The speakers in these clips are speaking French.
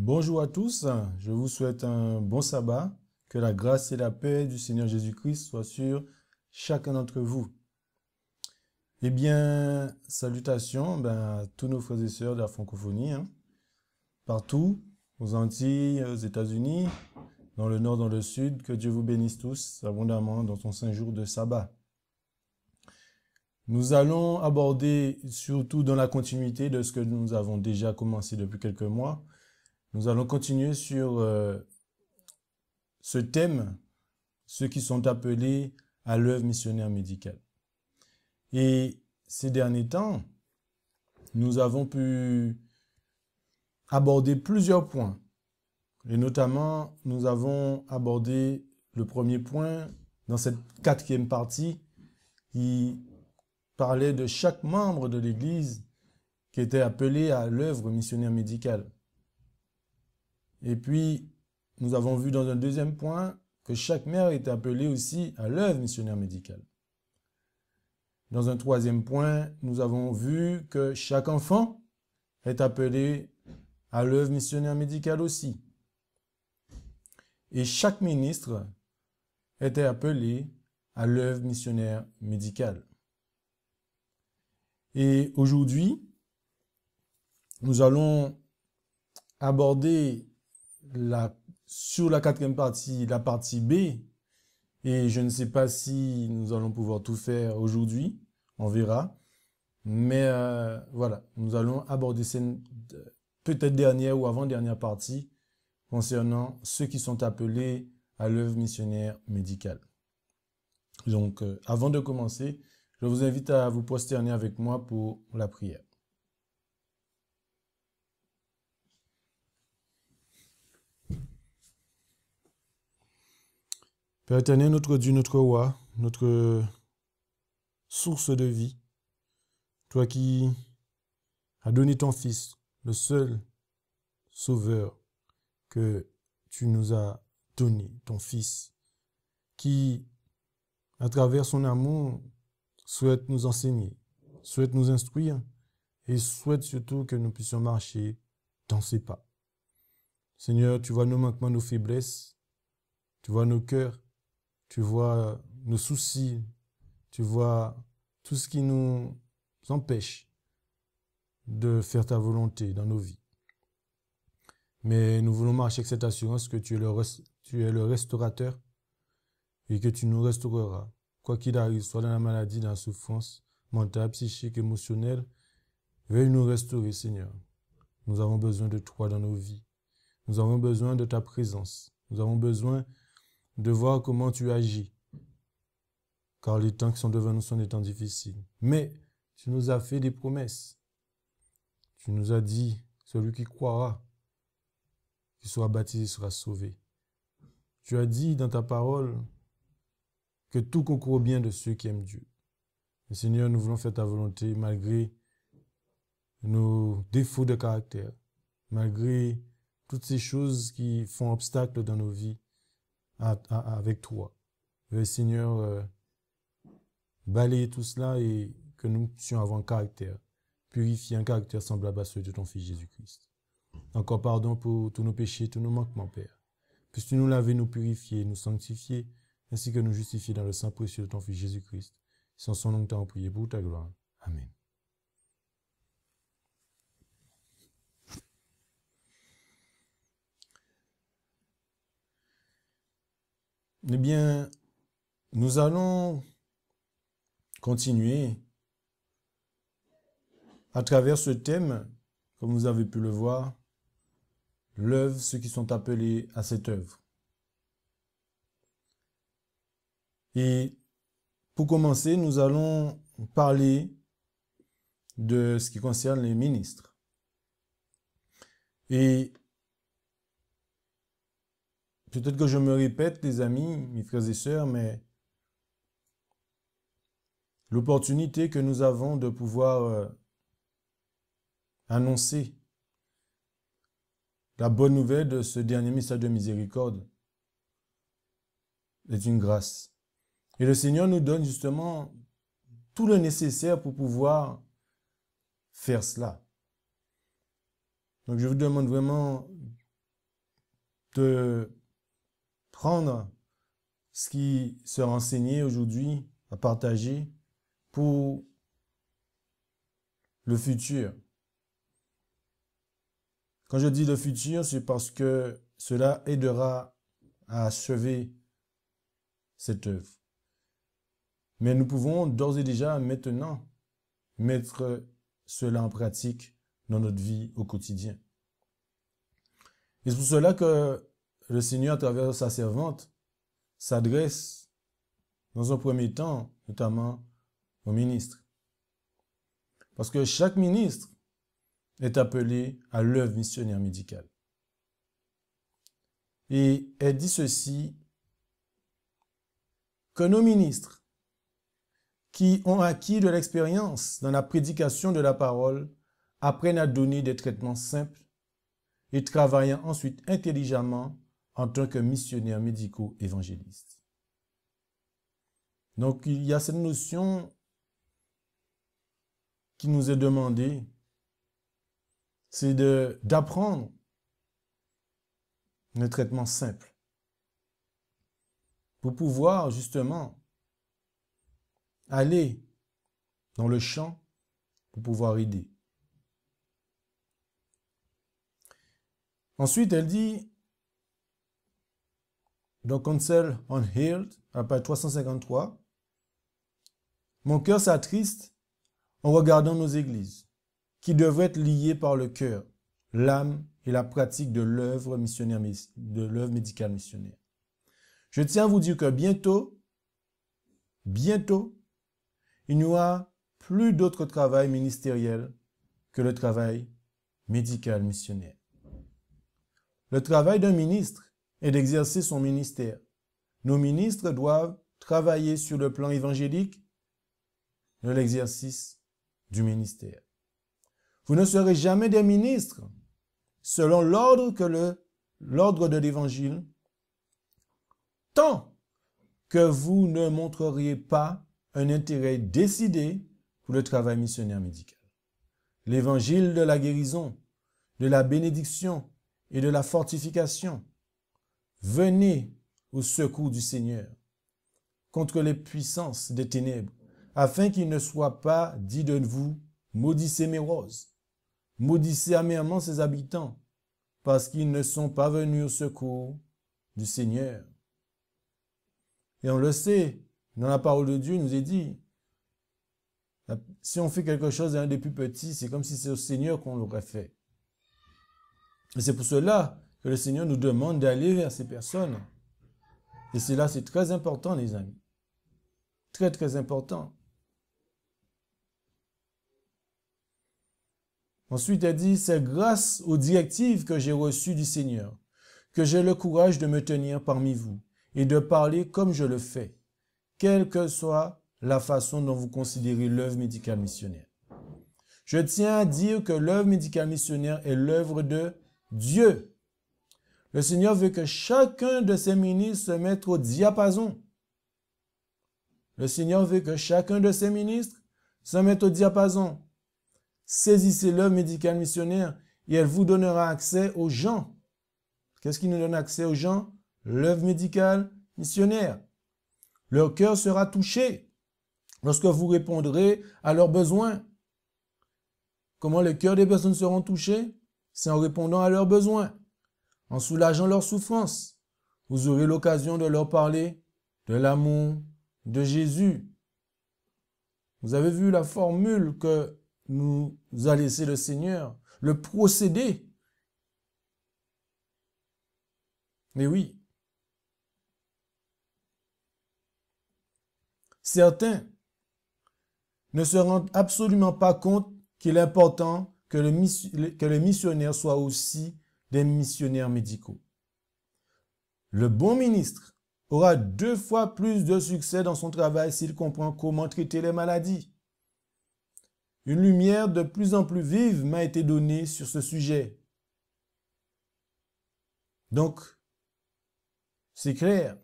Bonjour à tous, je vous souhaite un bon sabbat, que la grâce et la paix du Seigneur Jésus-Christ soient sur chacun d'entre vous. Eh bien, salutations à tous nos frères et sœurs de la francophonie, partout, aux Antilles, aux États-Unis, dans le nord, dans le sud, que Dieu vous bénisse tous abondamment dans son saint jour de sabbat. Nous allons aborder, surtout dans la continuité de ce que nous avons déjà commencé depuis quelques mois, nous allons continuer sur ce thème, ceux qui sont appelés à l'œuvre missionnaire médicale. Et ces derniers temps, nous avons pu aborder plusieurs points. Et notamment, nous avons abordé le premier point dans cette quatrième partie qui parlait de chaque membre de l'Église qui était appelé à l'œuvre missionnaire médicale. Et puis, nous avons vu dans un deuxième point que chaque mère est appelée aussi à l'œuvre missionnaire médicale. Dans un troisième point, nous avons vu que chaque enfant est appelé à l'œuvre missionnaire médicale aussi. Et chaque ministre était appelé à l'œuvre missionnaire médicale. Et aujourd'hui, nous allons aborder sur la quatrième partie, la partie B, et je ne sais pas si nous allons pouvoir tout faire aujourd'hui, on verra, mais voilà, nous allons aborder cette peut-être dernière ou avant-dernière partie concernant ceux qui sont appelés à l'œuvre missionnaire médicale. Donc, avant de commencer, je vous invite à vous prosterner avec moi pour la prière. Père éternel, notre Dieu, notre roi, notre source de vie, toi qui as donné ton Fils, le seul Sauveur que tu nous as donné, ton Fils, qui, à travers son amour, souhaite nous enseigner, souhaite nous instruire et souhaite surtout que nous puissions marcher dans ses pas. Seigneur, tu vois nos manquements, nos faiblesses, tu vois nos cœurs, tu vois nos soucis, tu vois tout ce qui nous empêche de faire ta volonté dans nos vies. Mais nous voulons marcher avec cette assurance que tu es le restaurateur et que tu nous restaureras. Quoi qu'il arrive, soit dans la maladie, dans la souffrance mentale, psychique, émotionnelle, veuille nous restaurer, Seigneur. Nous avons besoin de toi dans nos vies. Nous avons besoin de ta présence. Nous avons besoin de voir comment tu agis. Car les temps qui sont devant nous sont des temps difficiles. Mais tu nous as fait des promesses. Tu nous as dit, celui qui croira, qui sera baptisé sera sauvé. Tu as dit dans ta parole que tout concourt au bien de ceux qui aiment Dieu. Mais Seigneur, nous voulons faire ta volonté malgré nos défauts de caractère, malgré toutes ces choses qui font obstacle dans nos vies avec toi. Veuille, Seigneur, balayer tout cela et que nous puissions avoir un caractère, purifier un caractère semblable à celui de ton Fils Jésus-Christ. Encore pardon pour tous nos péchés, tous nos manquements, Père. Puisses-tu nous laver, nous purifier, nous sanctifier, ainsi que nous justifier dans le sang précieux de ton Fils Jésus-Christ. C'est en son nom que tu as prié pour ta gloire. Amen. Eh bien, nous allons continuer à travers ce thème, comme vous avez pu le voir, l'œuvre, ceux qui sont appelés à cette œuvre. Et pour commencer, nous allons parler de ce qui concerne les ministres. Et peut-être que je me répète, les amis, mes frères et sœurs, mais l'opportunité que nous avons de pouvoir annoncer la bonne nouvelle de ce dernier message de miséricorde est une grâce. Et le Seigneur nous donne justement tout le nécessaire pour pouvoir faire cela. Donc je vous demande vraiment de prendre ce qui sera enseigné aujourd'hui, à partager pour le futur. Quand je dis le futur, c'est parce que cela aidera à achever cette œuvre. Mais nous pouvons d'ores et déjà maintenant mettre cela en pratique dans notre vie au quotidien. Et c'est pour cela que le Seigneur, à travers sa servante, s'adresse dans un premier temps, notamment aux ministres. Parce que chaque ministre est appelé à l'œuvre missionnaire médicale. Et elle dit ceci, que nos ministres qui ont acquis de l'expérience dans la prédication de la parole apprennent à donner des traitements simples et travaillent ensuite intelligemment en tant que missionnaires médicaux évangélistes. Donc il y a cette notion qui nous est demandée, c'est d'apprendre un traitement simple pour pouvoir justement aller dans le champ pour pouvoir aider. Ensuite, elle dit, dans Counsel on Healed, à la page 353, « Mon cœur s'attriste en regardant nos églises, qui devraient être liées par le cœur, l'âme et la pratique de l'œuvre missionnaire, de l'œuvre médicale missionnaire. Je tiens à vous dire que bientôt, il n'y aura plus d'autre travail ministériel que le travail médical missionnaire. Le travail d'un ministre est d'exercer son ministère. Nos ministres doivent travailler sur le plan évangélique de l'exercice du ministère. Vous ne serez jamais des ministres selon l'ordre de l'évangile, tant que vous ne montreriez pas un intérêt décidé pour le travail missionnaire médical. L'évangile de la guérison, de la bénédiction et de la fortification. Venez au secours du Seigneur contre les puissances des ténèbres, afin qu'il ne soit pas dit de vous, maudissez mes roses, maudissez amèrement ses habitants, parce qu'ils ne sont pas venus au secours du Seigneur. Et on le sait, dans la parole de Dieu, il nous est dit, si on fait quelque chose d'un des plus petits, c'est comme si c'est au Seigneur qu'on l'aurait fait. Et c'est pour cela que le Seigneur nous demande d'aller vers ces personnes. Et cela, c'est très important, les amis. Très, très important. Ensuite, elle dit, c'est grâce aux directives que j'ai reçues du Seigneur que j'ai le courage de me tenir parmi vous et de parler comme je le fais, quelle que soit la façon dont vous considérez l'œuvre médicale missionnaire. Je tiens à dire que l'œuvre médicale missionnaire est l'œuvre de Dieu. Le Seigneur veut que chacun de ses ministres se mette au diapason. Le Seigneur veut que chacun de ses ministres se mette au diapason. Saisissez l'œuvre médicale missionnaire et elle vous donnera accès aux gens. Qu'est-ce qui nous donne accès aux gens? L'œuvre médicale missionnaire. Leur cœur sera touché lorsque vous répondrez à leurs besoins. Comment les cœurs des personnes seront touchés? C'est en répondant à leurs besoins, en soulageant leurs souffrances. Vous aurez l'occasion de leur parler de l'amour de Jésus. Vous avez vu la formule que nous a laissé le Seigneur, le procédé. Mais oui, certains ne se rendent absolument pas compte qu'il est important que les missionnaires soient aussi des missionnaires médicaux. Le bon ministre aura 2 fois plus de succès dans son travail s'il comprend comment traiter les maladies. Une lumière de plus en plus vive m'a été donnée sur ce sujet. Donc, c'est clair,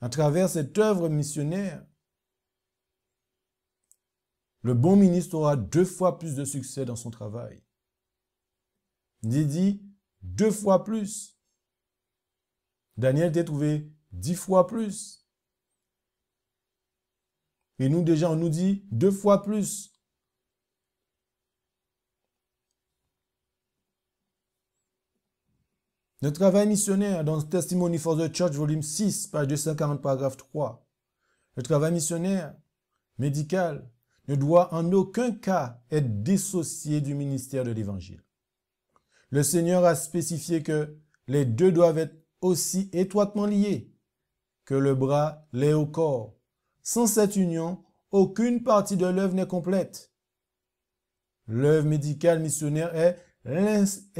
à travers cette œuvre missionnaire, le bon ministre aura 2 fois plus de succès dans son travail. Il dit 2 fois plus. Daniel t'a trouvé 10 fois plus. Et nous, déjà, on nous dit 2 fois plus. Le travail missionnaire dans Testimony for the Church, volume 6, page 240, paragraphe 3. Le travail missionnaire médical ne doit en aucun cas être dissocié du ministère de l'Évangile. Le Seigneur a spécifié que les deux doivent être aussi étroitement liés que le bras l'est au corps. Sans cette union, aucune partie de l'œuvre n'est complète. L'œuvre médicale missionnaire est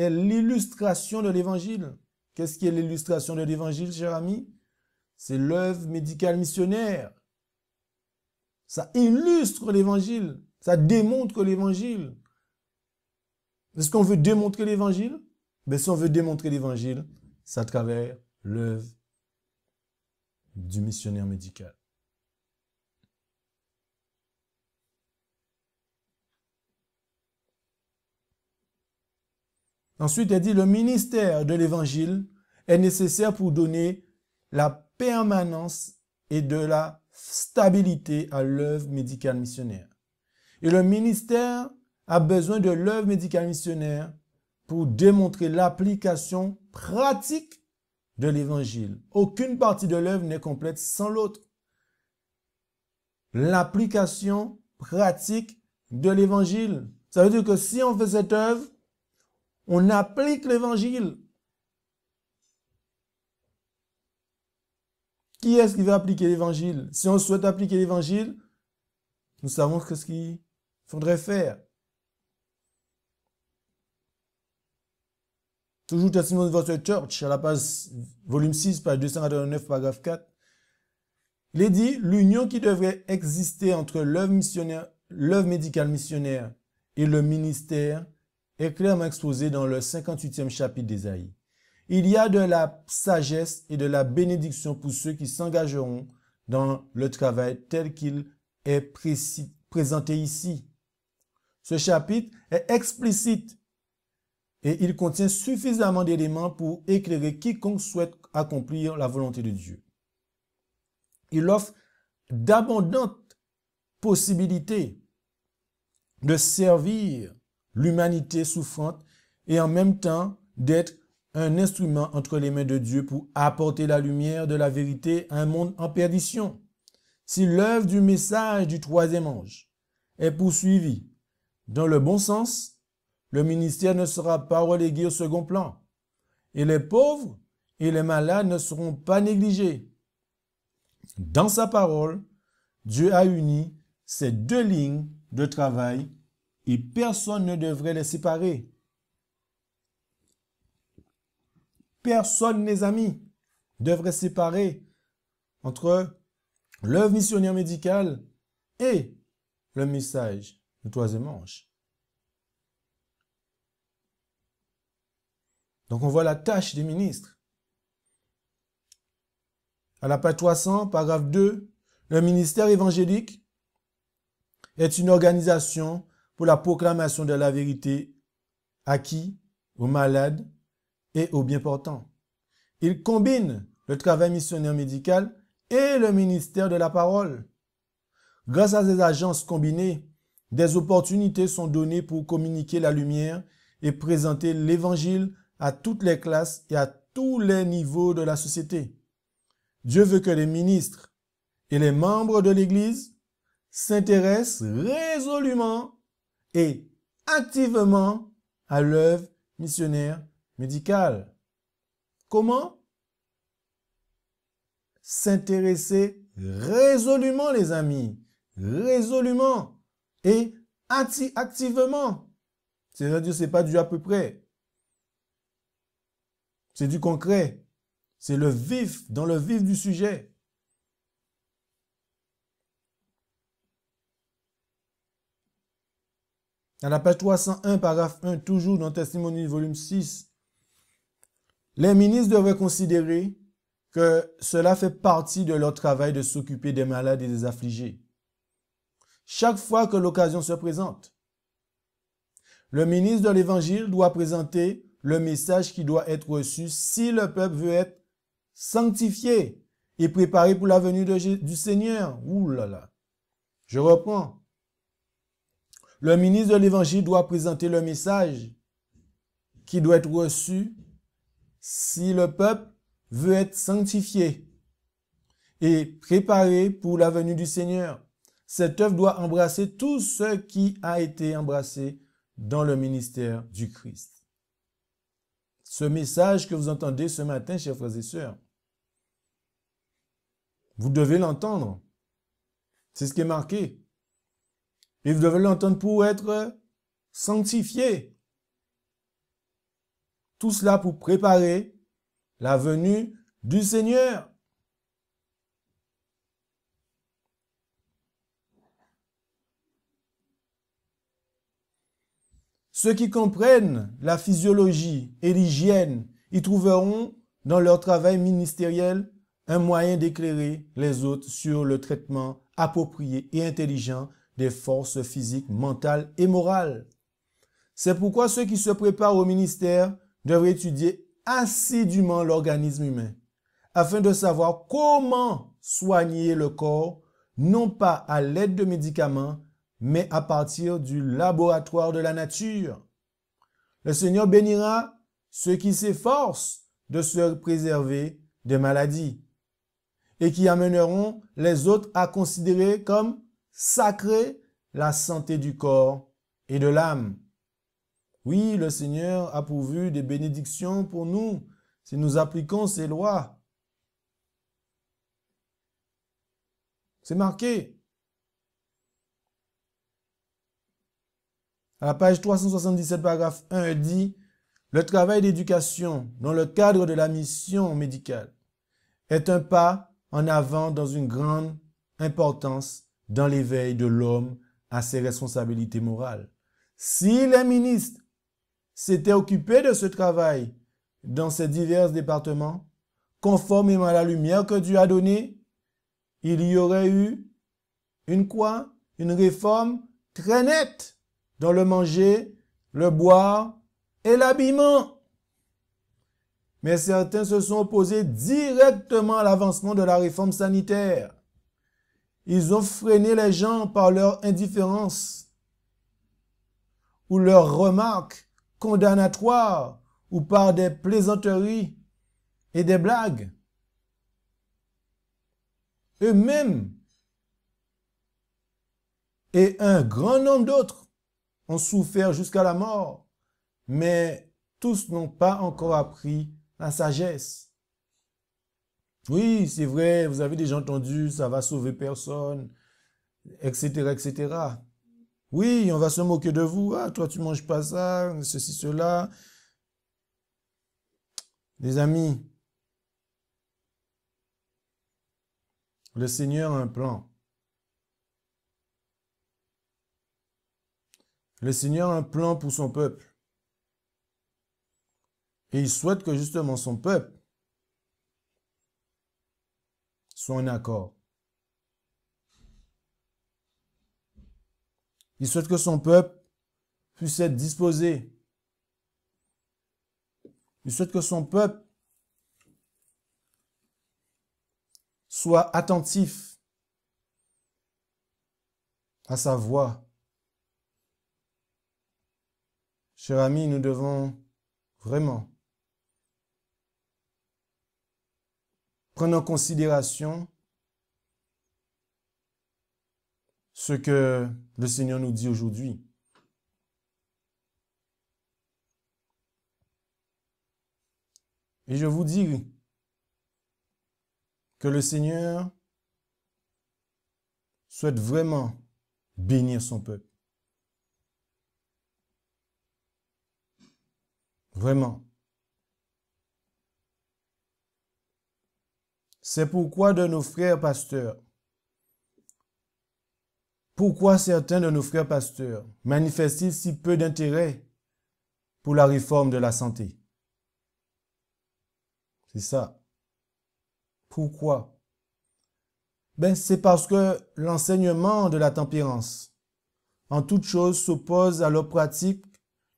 l'illustration de l'Évangile. Qu'est-ce qui est l'illustration de l'Évangile, cher ami? C'est l'œuvre médicale missionnaire. Ça illustre l'Évangile. Ça démontre l'Évangile. Est-ce qu'on veut démontrer l'Évangile? Mais si on veut démontrer l'Évangile, c'est à travers l'œuvre du missionnaire médical. Ensuite, elle dit, le ministère de l'Évangile est nécessaire pour donner la permanence et de la stabilité à l'œuvre médicale missionnaire. Et le ministère a besoin de l'œuvre médicale missionnaire pour démontrer l'application pratique de l'Évangile. Aucune partie de l'œuvre n'est complète sans l'autre. L'application pratique de l'Évangile. Ça veut dire que si on fait cette œuvre, on applique l'Évangile. Qui est-ce qui va appliquer l'Évangile? Si on souhaite appliquer l'Évangile, nous savons ce qu'il faudrait faire. Toujours Testimony for the Church, à la page, volume 6, page 289, paragraphe 4. Il est dit, l'union qui devrait exister entre l'œuvre médicale missionnaire et le ministère est clairement exposée dans le 58e chapitre d'Ésaïe. Il y a de la sagesse et de la bénédiction pour ceux qui s'engageront dans le travail tel qu'il est présenté ici. Ce chapitre est explicite et il contient suffisamment d'éléments pour éclairer quiconque souhaite accomplir la volonté de Dieu. Il offre d'abondantes possibilités de servir l'humanité souffrante et en même temps d'être un instrument entre les mains de Dieu pour apporter la lumière de la vérité à un monde en perdition. Si l'œuvre du message du troisième ange est poursuivie dans le bon sens, le ministère ne sera pas relégué au second plan et les pauvres et les malades ne seront pas négligés. Dans sa parole, Dieu a uni ces deux lignes de travail et personne ne devrait les séparer. Personne, mes amis, devrait séparer entre l'œuvre missionnaire médicale et le message du troisième ange. Donc on voit la tâche des ministres. À la page 300, paragraphe 2, le ministère évangélique est une organisation pour la proclamation de la vérité à qui? Aux malades et aux bien portants. Il combine le travail missionnaire médical et le ministère de la parole. Grâce à ces agences combinées, des opportunités sont données pour communiquer la lumière et présenter l'évangile à toutes les classes et à tous les niveaux de la société. Dieu veut que les ministres et les membres de l'Église s'intéressent résolument et activement à l'œuvre missionnaire médicale. Comment? S'intéresser résolument, les amis, résolument et activement. C'est-à-dire, ce n'est pas du à peu près. C'est du concret. C'est le vif, dans le vif du sujet. À la page 301, paragraphe 1, toujours dans Testimony, volume 6, les ministres devraient considérer que cela fait partie de leur travail de s'occuper des malades et des affligés. Chaque fois que l'occasion se présente, le ministre de l'Évangile doit présenter le message qui doit être reçu si le peuple veut être sanctifiés et préparés pour la venue du Seigneur. Ouh là là. Je reprends. Le ministre de l'Évangile doit présenter le message qui doit être reçu si le peuple veut être sanctifié et préparé pour la venue du Seigneur. Cette œuvre doit embrasser tout ce qui a été embrassé dans le ministère du Christ. Ce message que vous entendez ce matin, chers frères et sœurs, vous devez l'entendre. C'est ce qui est marqué. Et vous devez l'entendre pour être sanctifié. Tout cela pour préparer la venue du Seigneur. Ceux qui comprennent la physiologie et l'hygiène y trouveront dans leur travail ministériel un moyen d'éclairer les autres sur le traitement approprié et intelligent des forces physiques, mentales et morales. C'est pourquoi ceux qui se préparent au ministère devraient étudier assidûment l'organisme humain, afin de savoir comment soigner le corps, non pas à l'aide de médicaments, mais à partir du laboratoire de la nature. Le Seigneur bénira ceux qui s'efforcent de se préserver des maladies et qui amèneront les autres à considérer comme sacrée la santé du corps et de l'âme. Oui, le Seigneur a pourvu des bénédictions pour nous si nous appliquons ses lois. C'est marqué. À la page 377, paragraphe 1, dit « Le travail d'éducation dans le cadre de la mission médicale est un pas en avant dans une grande importance dans l'éveil de l'homme à ses responsabilités morales. Si les ministres s'étaient occupés de ce travail dans ces divers départements, conformément à la lumière que Dieu a donnée, il y aurait eu une quoi? Une réforme très nette dans le manger, le boire et l'habillement. Mais certains se sont opposés directement à l'avancement de la réforme sanitaire. Ils ont freiné les gens par leur indifférence ou leurs remarques condamnatoires ou par des plaisanteries et des blagues. Eux-mêmes et un grand nombre d'autres ont souffert jusqu'à la mort, mais tous n'ont pas encore appris la sagesse. Oui, c'est vrai, vous avez déjà entendu, ça va sauver personne, etc., etc. Oui, on va se moquer de vous. Ah, toi, tu manges pas ça, ceci, cela. Les amis, le Seigneur a un plan. Le Seigneur a un plan pour son peuple. Et il souhaite que justement son peuple soit en accord. Il souhaite que son peuple puisse être disposé. Il souhaite que son peuple soit attentif à sa voix. Chers amis, nous devons vraiment prendre en considération ce que le Seigneur nous dit aujourd'hui. Et je vous dis que le Seigneur souhaite vraiment bénir son peuple. Vraiment. C'est pourquoi de nos frères pasteurs, pourquoi certains de nos frères pasteurs manifestent-ils si peu d'intérêt pour la réforme de la santé? C'est ça. Pourquoi? C'est parce que l'enseignement de la tempérance, en toute chose, s'oppose à leur pratique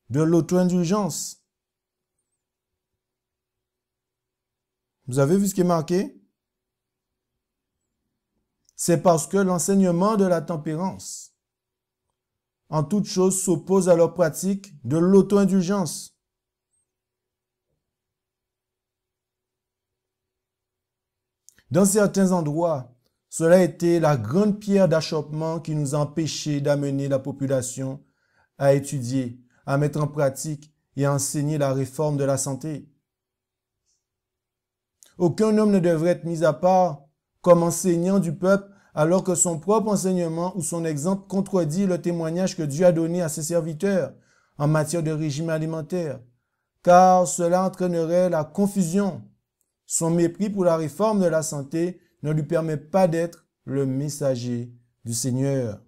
de l'auto-indulgence. Vous avez vu ce qui est marqué? C'est parce que l'enseignement de la tempérance en toute chose s'oppose à leur pratique de l'auto-indulgence. Dans certains endroits, cela a été la grande pierre d'achoppement qui nous a empêchés d'amener la population à étudier, à mettre en pratique et à enseigner la réforme de la santé. Aucun homme ne devrait être mis à part comme enseignant du peuple alors que son propre enseignement ou son exemple contredit le témoignage que Dieu a donné à ses serviteurs en matière de régime alimentaire, car cela entraînerait la confusion. Son mépris pour la réforme de la santé ne lui permet pas d'être le messager du Seigneur.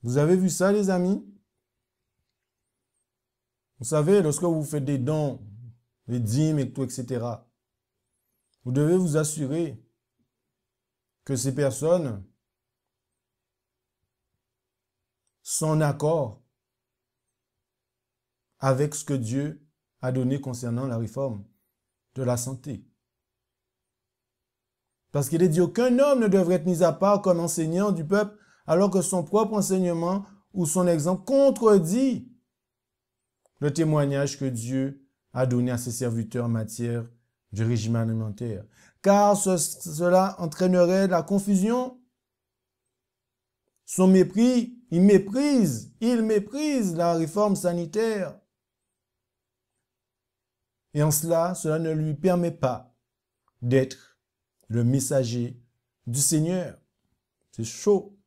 Vous avez vu ça, les amis? Vous savez, lorsque vous faites des dons, les dîmes et tout, etc., vous devez vous assurer que ces personnes sont en accord avec ce que Dieu a donné concernant la réforme de la santé. Parce qu'il est dit, aucun homme ne devrait être mis à part comme enseignant du peuple alors que son propre enseignement ou son exemple contredit le témoignage que Dieu a donné à ses serviteurs en matière du régime alimentaire. Car cela entraînerait la confusion. Son mépris, il méprise la réforme sanitaire. Et en cela, cela ne lui permet pas d'être le messager du Seigneur. C'est chaud.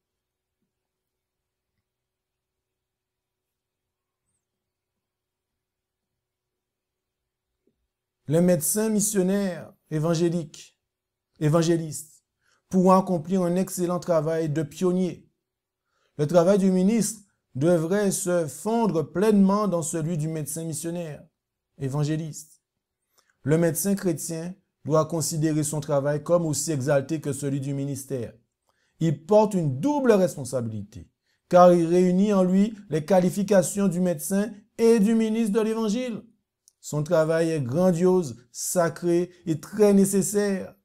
Les médecins missionnaires évangélistes pourront accomplir un excellent travail de pionnier. Le travail du ministre devrait se fondre pleinement dans celui du médecin missionnaire évangéliste. Le médecin chrétien doit considérer son travail comme aussi exalté que celui du ministère. Il porte une double responsabilité, car il réunit en lui les qualifications du médecin et du ministre de l'Évangile. Son travail est grandiose, sacré et très nécessaire.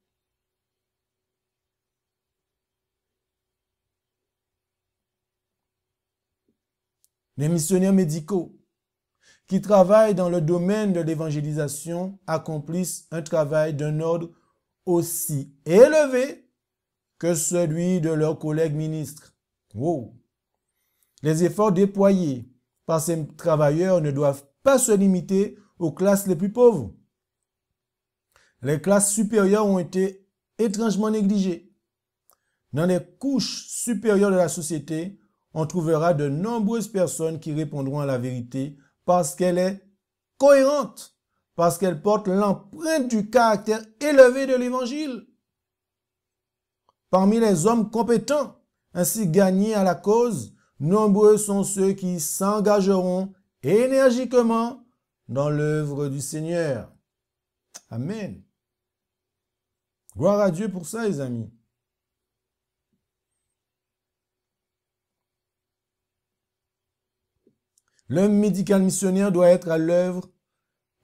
Les missionnaires médicaux qui travaillent dans le domaine de l'évangélisation accomplissent un travail d'un ordre aussi élevé que celui de leurs collègues ministres. Wow. Les efforts déployés par ces travailleurs ne doivent pas se limiter aux classes les plus pauvres. Les classes supérieures ont été étrangement négligées. Dans les couches supérieures de la société, on trouvera de nombreuses personnes qui répondront à la vérité parce qu'elle est cohérente, parce qu'elle porte l'empreinte du caractère élevé de l'Évangile. Parmi les hommes compétents, ainsi gagnés à la cause, nombreux sont ceux qui s'engageront énergiquement dans l'œuvre du Seigneur. Amen. Gloire à Dieu pour ça, les amis. L'homme médical missionnaire doit être à l'œuvre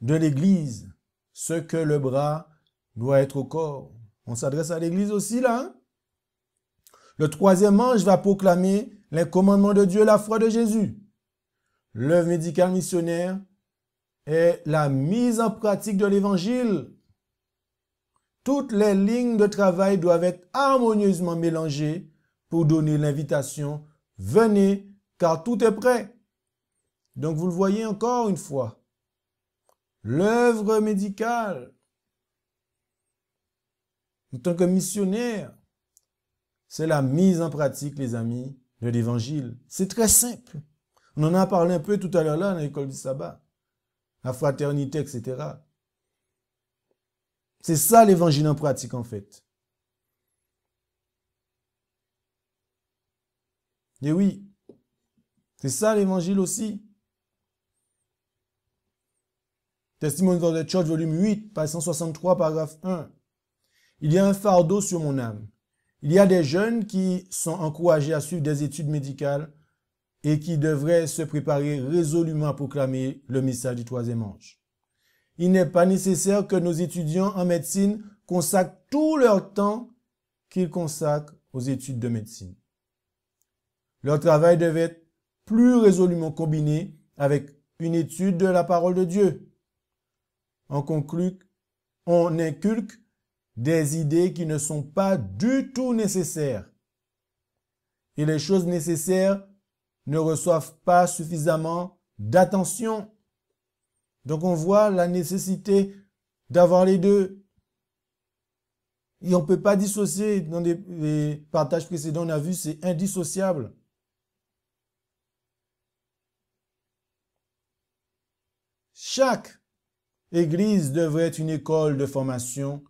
de l'Église, ce que le bras doit être au corps. On s'adresse à l'Église aussi, là. Hein? Le troisième ange va proclamer les commandements de Dieu, la foi de Jésus. L'œuvre médicale missionnaire est la mise en pratique de l'Évangile. Toutes les lignes de travail doivent être harmonieusement mélangées pour donner l'invitation « Venez, car tout est prêt ». Donc vous le voyez encore une fois. L'œuvre médicale, en tant que missionnaire, c'est la mise en pratique, les amis, de l'Évangile. C'est très simple. On en a parlé un peu tout à l'heure là dans l'école du sabbat. La fraternité, etc. C'est ça l'Évangile en pratique en fait. Et oui, c'est ça l'Évangile aussi. Testimony of the Church, volume 8, page 163, paragraphe 1. Il y a un fardeau sur mon âme. Il y a des jeunes qui sont encouragés à suivre des études médicales et qui devraient se préparer résolument à proclamer le message du troisième ange. Il n'est pas nécessaire que nos étudiants en médecine consacrent tout leur temps qu'ils consacrent aux études de médecine. Leur travail devait être plus résolument combiné avec une étude de la parole de Dieu. On inculque des idées qui ne sont pas du tout nécessaires. Et les choses nécessaires ne reçoivent pas suffisamment d'attention. Donc on voit la nécessité d'avoir les deux. Et on ne peut pas dissocier. Dans les partages précédents, on a vu, c'est indissociable. Chaque église devrait être une école de formation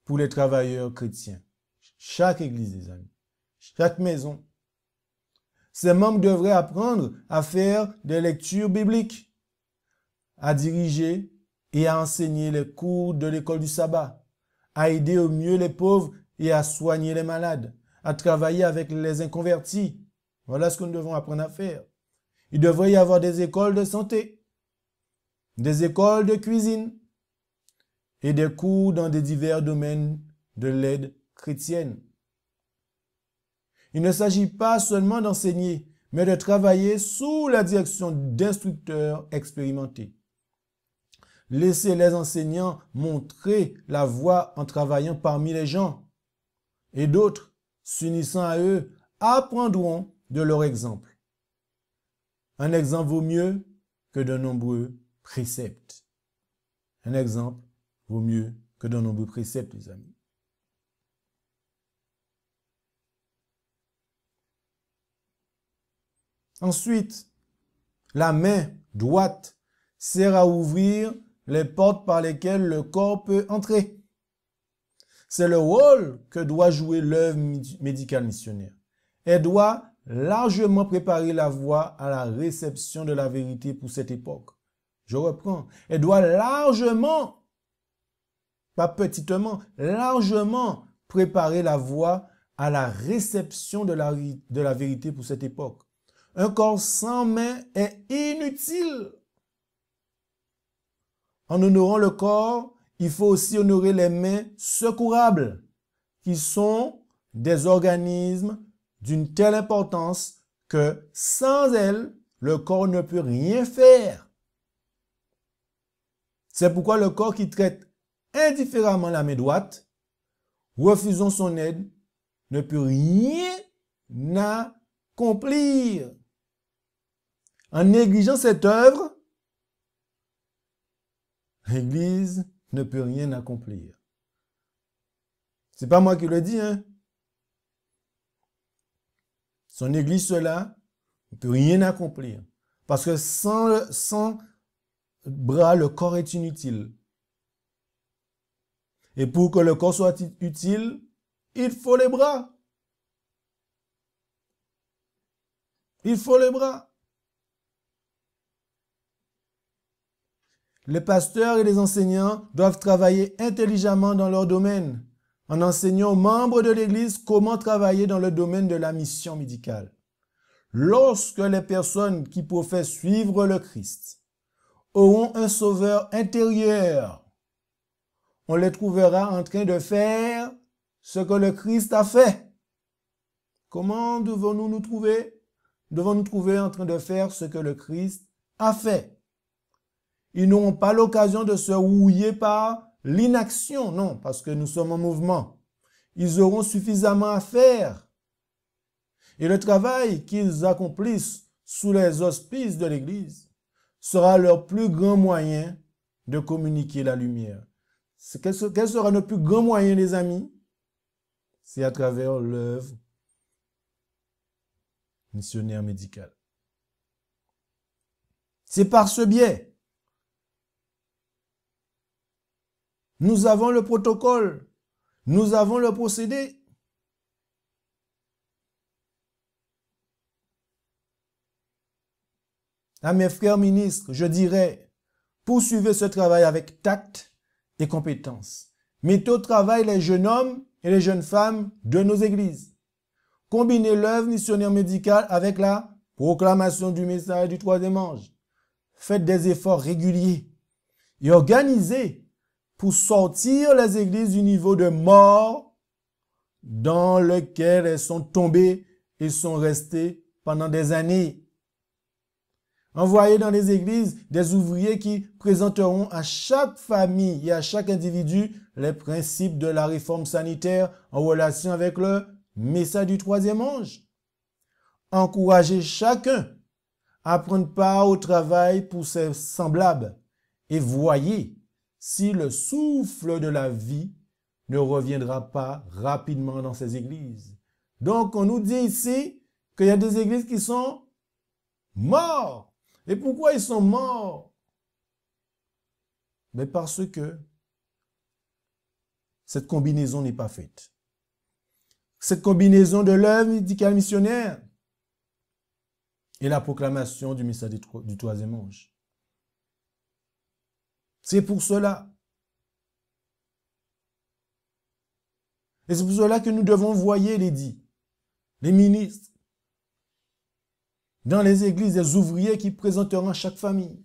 pour les travailleurs chrétiens. Chaque église, les amis. Chaque maison. Ses membres devraient apprendre à faire des lectures bibliques, à diriger et à enseigner les cours de l'école du sabbat, à aider au mieux les pauvres et à soigner les malades, à travailler avec les inconvertis. Voilà ce que nous devons apprendre à faire. Il devrait y avoir des écoles de santé, des écoles de cuisine et des cours dans des divers domaines de l'aide chrétienne. Il ne s'agit pas seulement d'enseigner, mais de travailler sous la direction d'instructeurs expérimentés. Laissez les enseignants montrer la voie en travaillant parmi les gens. Et d'autres, s'unissant à eux, apprendront de leur exemple. Un exemple vaut mieux que de nombreux préceptes. Un exemple vaut mieux que de nombreux préceptes, les amis. Ensuite, la main droite sert à ouvrir les portes par lesquelles le corps peut entrer. C'est le rôle que doit jouer l'œuvre médicale missionnaire. Elle doit largement préparer la voie à la réception de la vérité pour cette époque. Je reprends. Elle doit largement, pas petitement, largement préparer la voie à la réception de la vérité pour cette époque. Un corps sans main est inutile. En honorant le corps, il faut aussi honorer les mains secourables, qui sont des organismes d'une telle importance que sans elles, le corps ne peut rien faire. C'est pourquoi le corps qui traite indifféremment la main droite, refusant son aide, ne peut rien accomplir. En négligeant cette œuvre, l'Église ne peut rien accomplir. C'est pas moi qui le dis, hein. Si on néglige cela, on ne peut rien accomplir. Parce que sans bras, le corps est inutile. Et pour que le corps soit utile, il faut les bras. Il faut les bras. Les pasteurs et les enseignants doivent travailler intelligemment dans leur domaine, en enseignant aux membres de l'Église comment travailler dans le domaine de la mission médicale. Lorsque les personnes qui professent suivre le Christ auront un sauveur intérieur, on les trouvera en train de faire ce que le Christ a fait. Comment devons-nous nous trouver? Nous devons nous trouver en train de faire ce que le Christ a fait. Ils n'auront pas l'occasion de se rouiller par l'inaction, non, parce que nous sommes en mouvement. Ils auront suffisamment à faire. Et le travail qu'ils accomplissent sous les auspices de l'Église sera leur plus grand moyen de communiquer la lumière. Quel sera notre plus grand moyen, les amis? C'est à travers l'œuvre missionnaire médicale. C'est par ce biais. Nous avons le protocole. Nous avons le procédé. À mes frères ministres, je dirais, poursuivez ce travail avec tact et compétence. Mettez au travail les jeunes hommes et les jeunes femmes de nos églises. Combinez l'œuvre missionnaire médicale avec la proclamation du message du troisième ange. Faites des efforts réguliers et organisés pour sortir les églises du niveau de mort dans lequel elles sont tombées et sont restées pendant des années. Envoyez dans les églises des ouvriers qui présenteront à chaque famille et à chaque individu les principes de la réforme sanitaire en relation avec le message du troisième ange. Encouragez chacun à prendre part au travail pour ses semblables et voyez si le souffle de la vie ne reviendra pas rapidement dans ces églises. Donc, on nous dit ici qu'il y a des églises qui sont mortes. Et pourquoi ils sont morts? Mais parce que cette combinaison n'est pas faite. Cette combinaison de l'œuvre médicale missionnaire et la proclamation du message du troisième ange. C'est pour cela. Et c'est pour cela que nous devons envoyer les ministres, dans les églises, des ouvriers qui présenteront à chaque famille.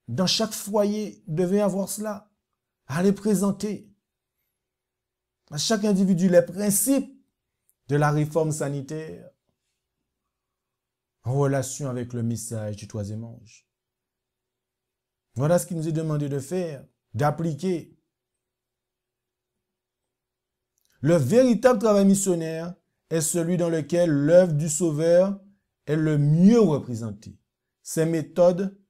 Dans chaque foyer, vous devez avoir cela. À les présenter. À chaque individu, les principes de la réforme sanitaire en relation avec le message du troisième ange. Voilà ce qu'il nous est demandé de faire, d'appliquer. Le véritable travail missionnaire est celui dans lequel l'œuvre du Sauveur est le mieux représentée. Ses méthodes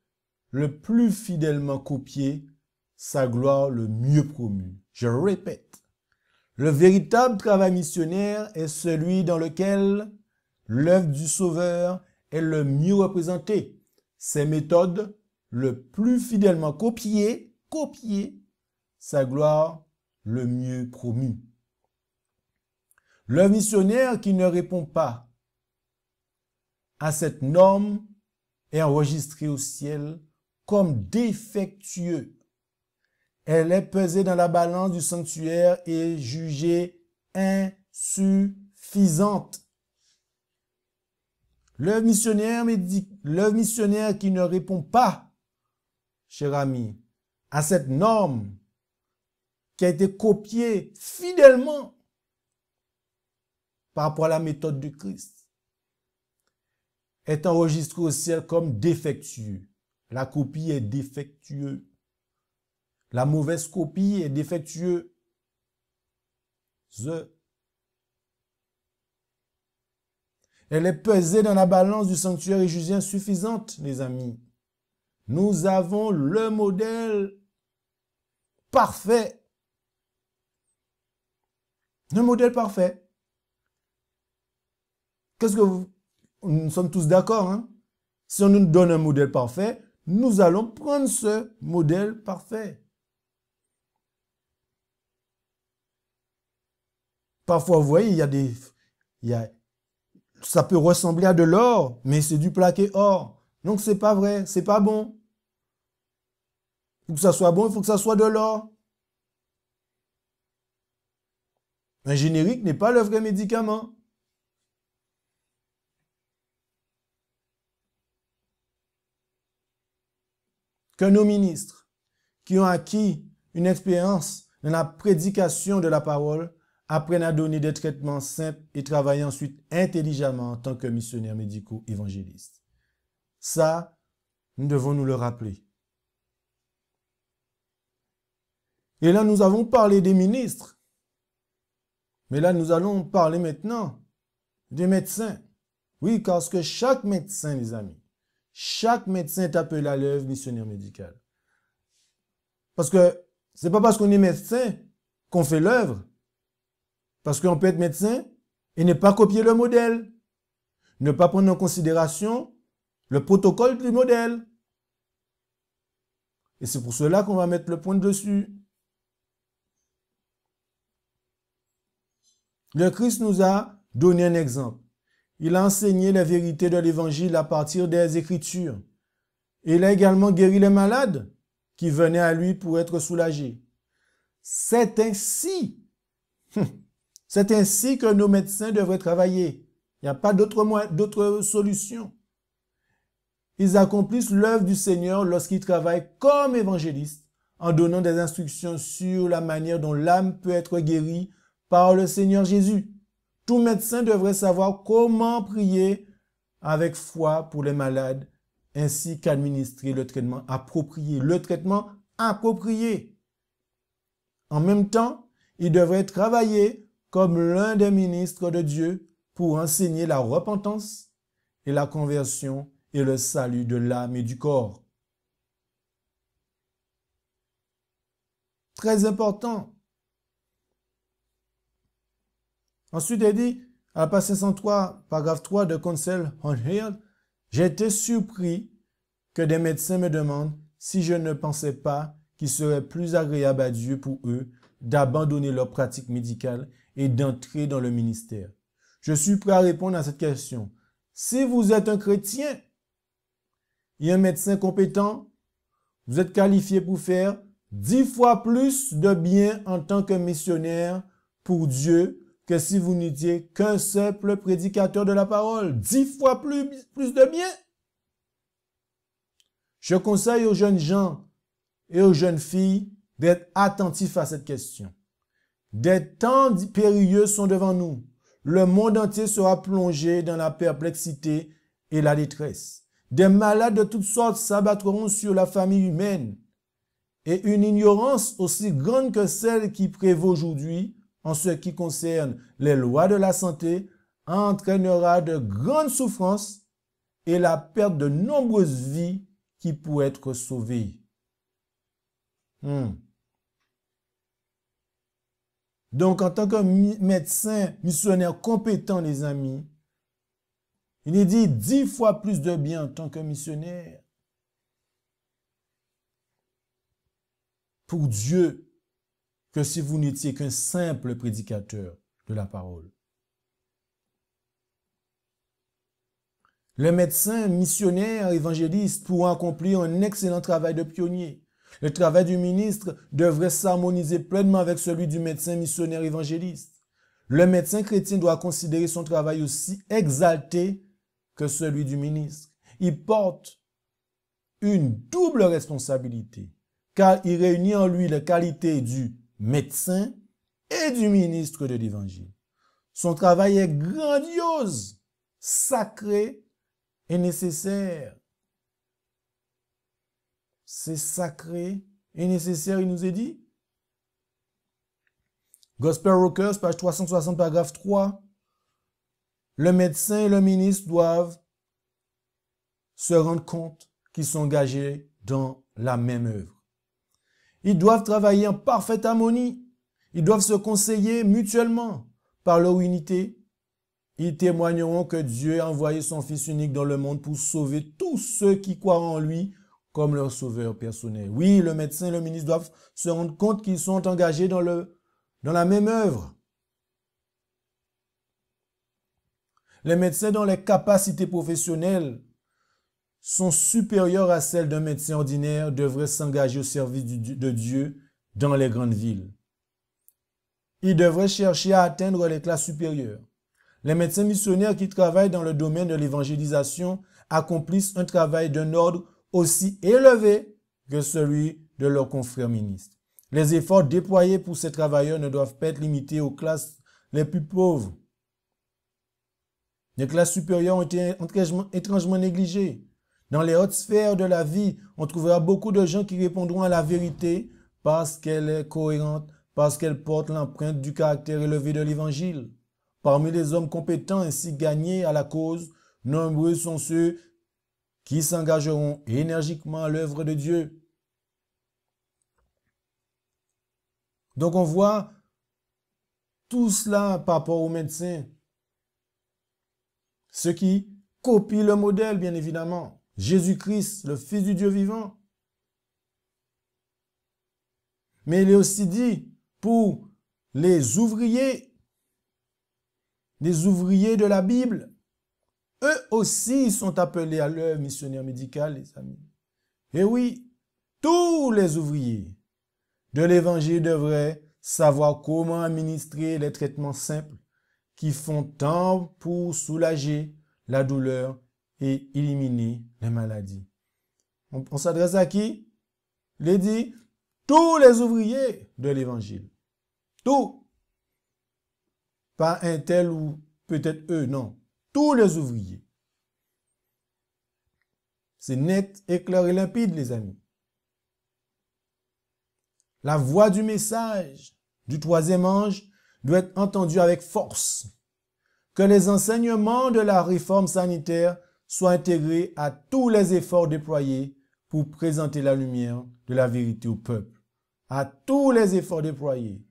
le plus fidèlement copiées, sa gloire le mieux promue. Je répète, le véritable travail missionnaire est celui dans lequel l'œuvre du Sauveur est le mieux représentée. Ses méthodes le plus fidèlement copiées, sa gloire le mieux promue. L'œuvre missionnaire qui ne répond pas à cette norme est enregistrée au ciel comme défectueux. Elle est pesée dans la balance du sanctuaire et jugée insuffisante. L'œuvre missionnaire qui ne répond pas, cher ami, à cette norme qui a été copiée fidèlement par rapport à la méthode du Christ, est enregistré au ciel comme défectueux. La copie est défectueuse. La mauvaise copie est défectueuse. Elle est pesée dans la balance du sanctuaire et jugée insuffisante, les amis. Nous avons le modèle parfait. Le modèle parfait. Qu'est-ce que vous... Nous sommes tous d'accord, hein? Si on nous donne un modèle parfait, nous allons prendre ce modèle parfait. Parfois, vous voyez, ça peut ressembler à de l'or, mais c'est du plaqué or. Donc, c'est pas vrai, c'est pas bon. Pour que ça soit bon, il faut que ça soit de l'or. Un générique n'est pas le vrai médicament. Que nos ministres, qui ont acquis une expérience dans la prédication de la parole, apprennent à donner des traitements simples et travaillent ensuite intelligemment en tant que missionnaires médicaux évangélistes. Ça, nous devons nous le rappeler. Et là, nous avons parlé des ministres. Mais là, nous allons parler maintenant des médecins. Oui, parce que chaque médecin, les amis, chaque médecin est appelé à l'œuvre missionnaire médicale. Parce que c'est pas parce qu'on est médecin qu'on fait l'œuvre. Parce qu'on peut être médecin et ne pas copier le modèle. Ne pas prendre en considération le protocole du modèle. Et c'est pour cela qu'on va mettre le point dessus. Le Christ nous a donné un exemple. Il a enseigné les vérités de l'Évangile à partir des Écritures. Et il a également guéri les malades qui venaient à lui pour être soulagés. C'est ainsi que nos médecins devraient travailler. Il n'y a pas d'autre solution. Ils accomplissent l'œuvre du Seigneur lorsqu'ils travaillent comme évangélistes, en donnant des instructions sur la manière dont l'âme peut être guérie par le Seigneur Jésus. Tout médecin devrait savoir comment prier avec foi pour les malades, ainsi qu'administrer le traitement approprié. Le traitement approprié. En même temps, il devrait travailler comme l'un des ministres de Dieu pour enseigner la repentance et la conversion et le salut de l'âme et du corps. Très important. Ensuite, il dit, à la page 503, paragraphe 3 de Counsel on Health, j'ai été surpris que des médecins me demandent si je ne pensais pas qu'il serait plus agréable à Dieu pour eux d'abandonner leur pratique médicale et d'entrer dans le ministère. Je suis prêt à répondre à cette question. Si vous êtes un chrétien et un médecin compétent, vous êtes qualifié pour faire 10 fois plus de bien en tant que missionnaire pour Dieu que si vous n'étiez qu'un simple prédicateur de la parole. 10 fois plus de bien. Je conseille aux jeunes gens et aux jeunes filles d'être attentifs à cette question. Des temps périlleux sont devant nous. Le monde entier sera plongé dans la perplexité et la détresse. Des malades de toutes sortes s'abattront sur la famille humaine. Et une ignorance aussi grande que celle qui prévaut aujourd'hui en ce qui concerne les lois de la santé entraînera de grandes souffrances et la perte de nombreuses vies qui pourraient être sauvées. Donc, en tant que médecin, missionnaire compétent, les amis, il est dit 10 fois plus de bien en tant que missionnaire pour Dieu que si vous n'étiez qu'un simple prédicateur de la parole. Les médecins, missionnaires, évangélistes pourront accomplir un excellent travail de pionnier. Le travail du ministre devrait s'harmoniser pleinement avec celui du médecin, missionnaire, évangéliste. Le médecin chrétien doit considérer son travail aussi exalté que celui du ministre. Il porte une double responsabilité, car il réunit en lui les qualités du médecin et du ministre de l'Évangile. Son travail est grandiose, sacré et nécessaire. C'est sacré et nécessaire, il nous est dit. Gospel Rockers, page 360, paragraphe 3. Le médecin et le ministre doivent se rendre compte qu'ils sont engagés dans la même œuvre. Ils doivent travailler en parfaite harmonie. Ils doivent se conseiller mutuellement. Par leur unité, ils témoigneront que Dieu a envoyé son Fils unique dans le monde pour sauver tous ceux qui croient en lui comme leur sauveur personnel. Oui, le médecin et le ministre doivent se rendre compte qu'ils sont engagés dans la même œuvre. Les médecins dont les capacités professionnelles sont supérieures à celles d'un médecin ordinaire devraient s'engager au service de Dieu dans les grandes villes. Ils devraient chercher à atteindre les classes supérieures. Les médecins missionnaires qui travaillent dans le domaine de l'évangélisation accomplissent un travail d'un ordre aussi élevé que celui de leurs confrères ministres. Les efforts déployés pour ces travailleurs ne doivent pas être limités aux classes les plus pauvres. Les classes supérieures ont été étrangement négligées. Dans les hautes sphères de la vie, on trouvera beaucoup de gens qui répondront à la vérité parce qu'elle est cohérente, parce qu'elle porte l'empreinte du caractère élevé de l'Évangile. Parmi les hommes compétents ainsi gagnés à la cause, nombreux sont ceux qui s'engageront énergiquement à l'œuvre de Dieu. Donc on voit tout cela par rapport aux médecins. Ceux qui copient le modèle, bien évidemment. Jésus-Christ, le Fils du Dieu vivant. Mais il est aussi dit pour les ouvriers de la Bible. Eux aussi sont appelés à l'œuvre missionnaire médicale, les amis. Et oui, tous les ouvriers de l'Évangile devraient savoir comment administrer les traitements simples qui font tant pour soulager la douleur et éliminer les maladies. On s'adresse à qui? Il dit tous les ouvriers de l'évangile. Tous. Pas un tel ou peut-être eux, non. Tous les ouvriers. C'est net, et clair et limpide, les amis. La voix du message du troisième ange doit être entendue avec force. Que les enseignements de la réforme sanitaire soient intégrés à tous les efforts déployés pour présenter la lumière de la vérité au peuple. À tous les efforts déployés.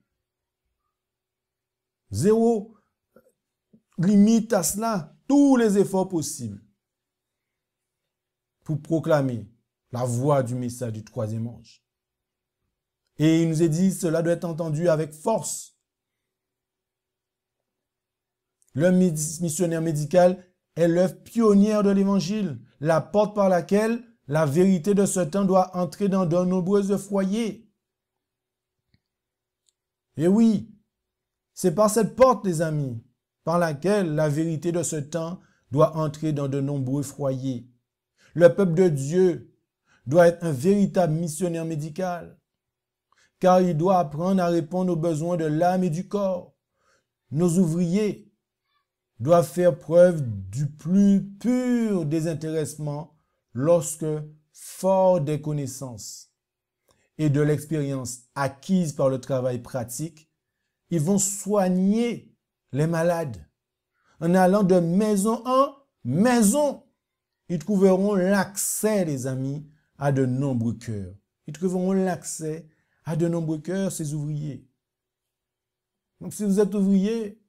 Zéro limite à cela. Tous les efforts possibles pour proclamer la voix du message du troisième ange. Et il nous est dit, cela doit être entendu avec force. Le missionnaire médical est l'œuvre pionnière de l'évangile, la porte par laquelle la vérité de ce temps doit entrer dans de nombreux foyers. Et oui, c'est par cette porte, les amis, par laquelle la vérité de ce temps doit entrer dans de nombreux foyers. Le peuple de Dieu doit être un véritable missionnaire médical, car il doit apprendre à répondre aux besoins de l'âme et du corps. Nos ouvriers doivent faire preuve du plus pur désintéressement lorsque, fort des connaissances et de l'expérience acquise par le travail pratique, ils vont soigner les malades. En allant de maison en maison, ils trouveront l'accès, les amis, à de nombreux cœurs. Ils trouveront l'accès à de nombreux cœurs, ces ouvriers. Donc si vous êtes ouvrier,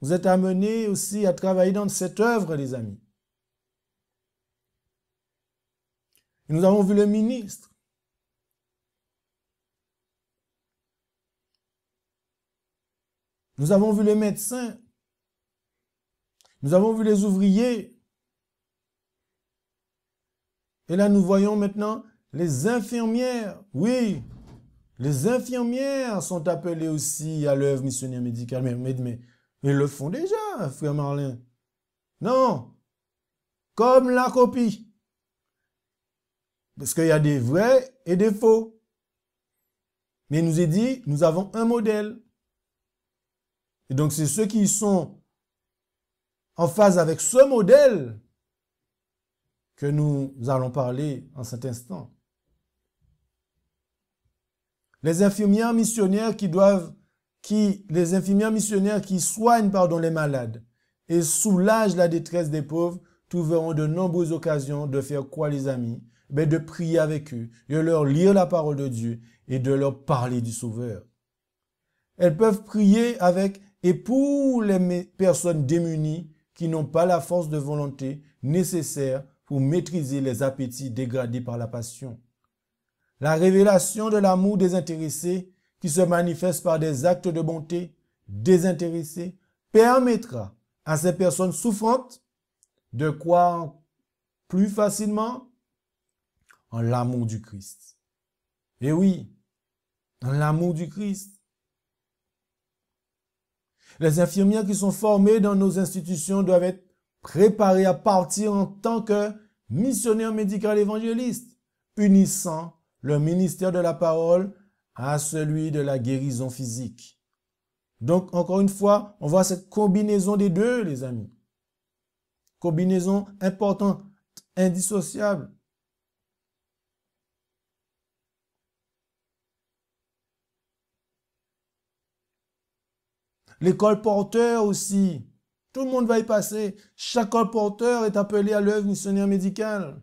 vous êtes amené aussi à travailler dans cette œuvre, les amis. Et nous avons vu le ministre. Nous avons vu les médecins. Nous avons vu les ouvriers. Et là, nous voyons maintenant les infirmières. Oui, les infirmières sont appelées aussi à l'œuvre missionnaire médicale. Mais ils le font déjà, frère Marlin. Non, comme la copie. Parce qu'il y a des vrais et des faux. Mais il nous est dit, nous avons un modèle. Et donc, c'est ceux qui sont en phase avec ce modèle que nous allons parler en cet instant. Les infirmières missionnaires qui soignent, les malades et soulagent la détresse des pauvres trouveront de nombreuses occasions de faire quoi, les amis? De prier avec eux, de leur lire la parole de Dieu et de leur parler du Sauveur. Elles peuvent prier avec et pour les personnes démunies qui n'ont pas la force de volonté nécessaire pour maîtriser les appétits dégradés par la passion. La révélation de l'amour désintéressé qui se manifeste par des actes de bonté désintéressés permettra à ces personnes souffrantes de croire plus facilement en l'amour du Christ. Et oui, en l'amour du Christ. Les infirmières qui sont formées dans nos institutions doivent être préparées à partir en tant que missionnaires médicaux évangélistes, unissant le ministère de la parole à celui de la guérison physique. Donc, encore une fois, on voit cette combinaison des deux, les amis. Combinaison importante, indissociable. Les colporteurs aussi. Tout le monde va y passer. Chaque colporteur est appelé à l'œuvre missionnaire médicale.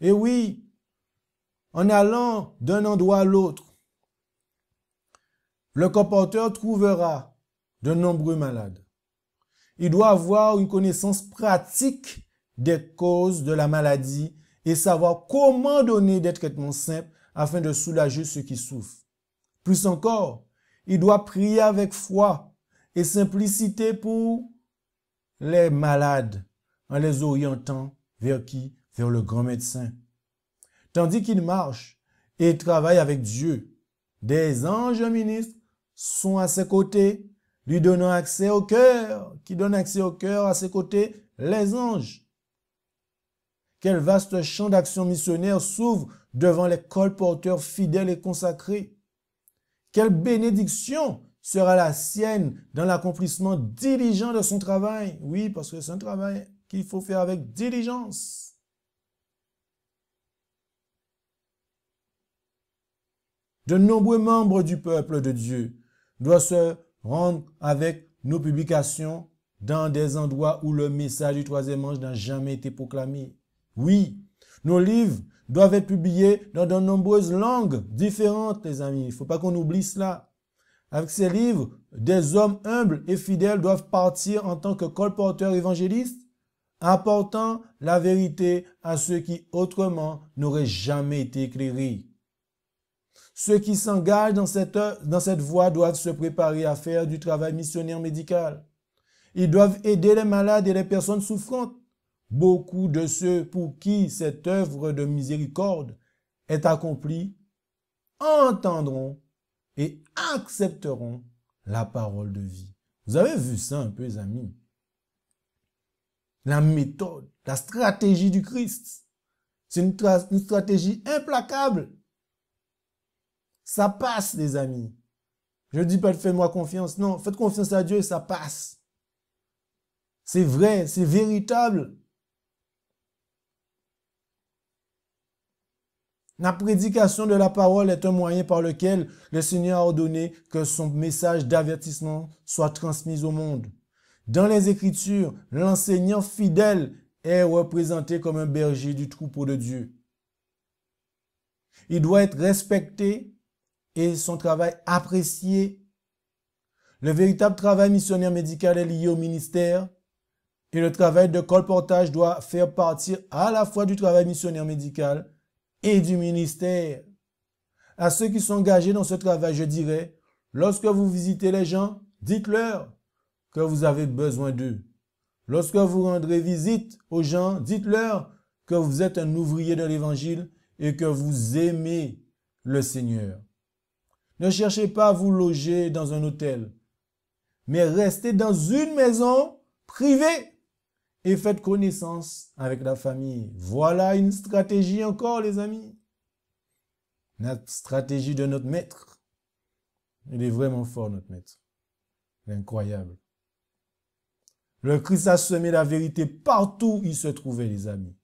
Et oui, en allant d'un endroit à l'autre, le colporteur trouvera de nombreux malades. Il doit avoir une connaissance pratique des causes de la maladie et savoir comment donner des traitements simples afin de soulager ceux qui souffrent. Plus encore, il doit prier avec foi et simplicité pour les malades en les orientant vers qui? Vers le grand médecin. Tandis qu'il marche et travaille avec Dieu, des anges ministres sont à ses côtés, lui donnant accès au cœur, qui donne accès au cœur à ses côtés, les anges. Quel vaste champ d'action missionnaire s'ouvre devant les colporteurs fidèles et consacrés. Quelle bénédiction sera la sienne dans l'accomplissement diligent de son travail. Oui, parce que c'est un travail qu'il faut faire avec diligence. De nombreux membres du peuple de Dieu doivent se rendre avec nos publications dans des endroits où le message du troisième ange n'a jamais été proclamé. Oui, nos livres doivent être publiés dans de nombreuses langues différentes, les amis. Il ne faut pas qu'on oublie cela. Avec ces livres, des hommes humbles et fidèles doivent partir en tant que colporteurs évangélistes, apportant la vérité à ceux qui autrement n'auraient jamais été éclairés. Ceux qui s'engagent dans cette voie doivent se préparer à faire du travail missionnaire médical. Ils doivent aider les malades et les personnes souffrantes. Beaucoup de ceux pour qui cette œuvre de miséricorde est accomplie entendront et accepteront la parole de vie. Vous avez vu ça un peu, les amis? La méthode, la stratégie du Christ. C'est une stratégie implacable. Ça passe, les amis. Je ne dis pas de faites-moi confiance. Non, faites confiance à Dieu et ça passe. C'est vrai, c'est véritable. La prédication de la parole est un moyen par lequel le Seigneur a ordonné que son message d'avertissement soit transmis au monde. Dans les Écritures, l'enseignant fidèle est représenté comme un berger du troupeau de Dieu. Il doit être respecté et son travail apprécié. Le véritable travail missionnaire médical est lié au ministère et le travail de colportage doit faire partie à la fois du travail missionnaire médical et du ministère. À ceux qui sont engagés dans ce travail, je dirais, lorsque vous visitez les gens, dites-leur que vous avez besoin d'eux. Lorsque vous rendrez visite aux gens, dites-leur que vous êtes un ouvrier de l'Évangile et que vous aimez le Seigneur. Ne cherchez pas à vous loger dans un hôtel, mais restez dans une maison privée et faites connaissance avec la famille. Voilà une stratégie encore, les amis. La stratégie de notre maître. Il est vraiment fort, notre maître. Il est incroyable. Le Christ a semé la vérité partout où il se trouvait, les amis.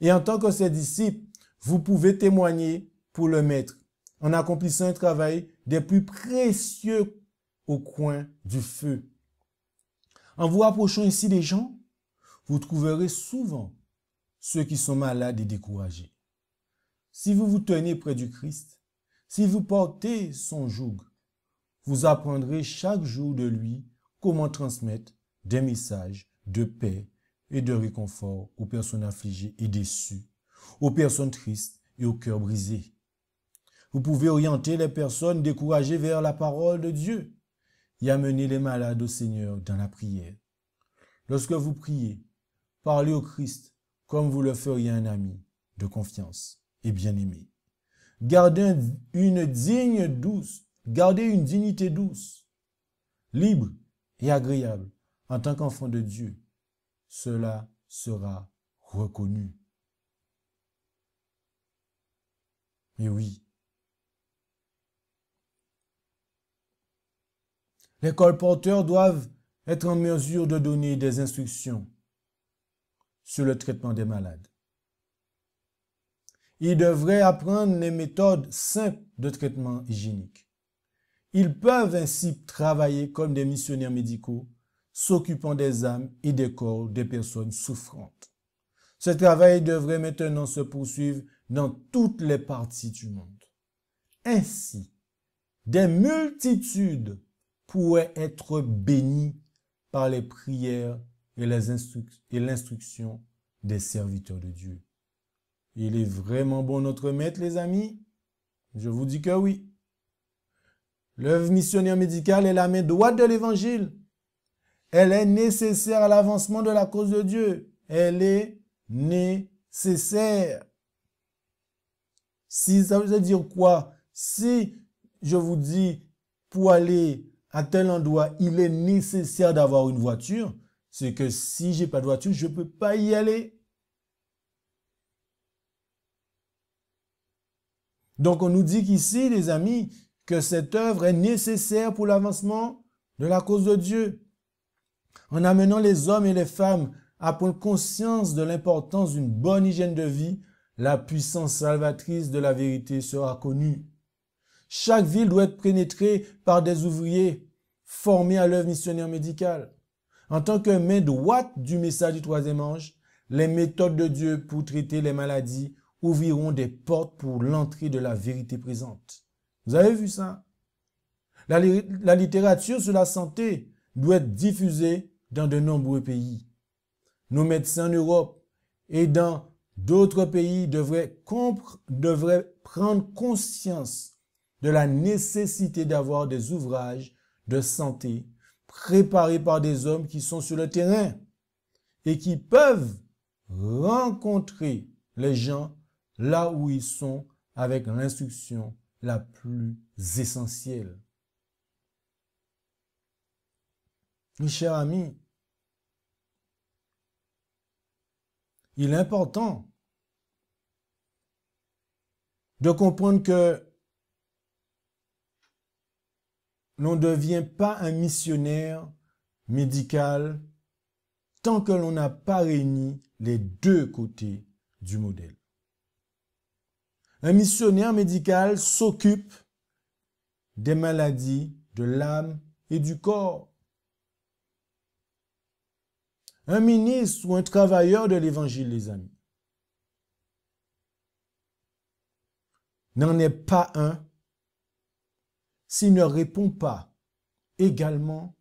Et en tant que ses disciples, vous pouvez témoigner pour le maître en accomplissant un travail des plus précieux au coin du feu. En vous rapprochant ici des gens, vous trouverez souvent ceux qui sont malades et découragés. Si vous vous tenez près du Christ, si vous portez son joug, vous apprendrez chaque jour de lui comment transmettre des messages de paix et de réconfort aux personnes affligées et déçues, aux personnes tristes et aux cœurs brisés. Vous pouvez orienter les personnes découragées vers la parole de Dieu et amener les malades au Seigneur dans la prière. Lorsque vous priez, parlez au Christ comme vous le feriez à un ami de confiance et bien-aimé. Gardez une dignité douce, libre et agréable en tant qu'enfant de Dieu. Cela sera reconnu. Et oui, les colporteurs doivent être en mesure de donner des instructions sur le traitement des malades. Ils devraient apprendre les méthodes simples de traitement hygiénique. Ils peuvent ainsi travailler comme des missionnaires médicaux, s'occupant des âmes et des corps des personnes souffrantes. Ce travail devrait maintenant se poursuivre dans toutes les parties du monde. Ainsi, des multitudes pourraient être bénies par les prières et l'instruction des serviteurs de Dieu. Il est vraiment bon notre maître, les amis? Je vous dis que oui. L'œuvre missionnaire médicale est la main droite de l'Évangile. Elle est nécessaire à l'avancement de la cause de Dieu. Elle est nécessaire. Si ça veut dire quoi? Si je vous dis pour aller à tel endroit, il est nécessaire d'avoir une voiture, c'est que si j'ai pas de voiture, je peux pas y aller. Donc on nous dit qu'ici, les amis, que cette œuvre est nécessaire pour l'avancement de la cause de Dieu. En amenant les hommes et les femmes à prendre conscience de l'importance d'une bonne hygiène de vie, la puissance salvatrice de la vérité sera connue. Chaque ville doit être pénétrée par des ouvriers formés à l'œuvre missionnaire médicale. En tant que main droite du message du troisième ange, les méthodes de Dieu pour traiter les maladies ouvriront des portes pour l'entrée de la vérité présente. Vous avez vu ça? La littérature sur la santé doit être diffusée dans de nombreux pays. Nos médecins en Europe et dans d'autres pays devraient prendre conscience de la nécessité d'avoir des ouvrages de santé préparés par des hommes qui sont sur le terrain et qui peuvent rencontrer les gens là où ils sont avec l'instruction la plus essentielle. Mes chers amis, il est important de comprendre que l'on ne devient pas un missionnaire médical tant que l'on n'a pas réuni les deux côtés du modèle. Un missionnaire médical s'occupe des maladies de l'âme et du corps. Un ministre ou un travailleur de l'évangile, les amis, n'en est pas un s'il ne répond pas également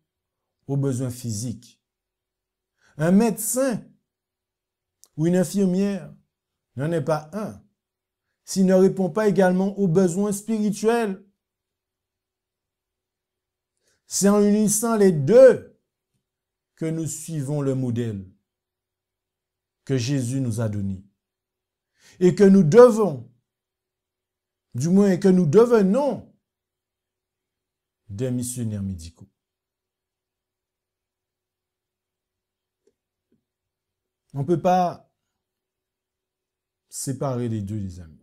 aux besoins physiques. Un médecin ou une infirmière n'en est pas un s'il ne répond pas également aux besoins spirituels. C'est en unissant les deux que nous suivons le modèle que Jésus nous a donné. Et que nous devons, du moins que nous devenons des missionnaires médicaux. On ne peut pas séparer les deux, les amis.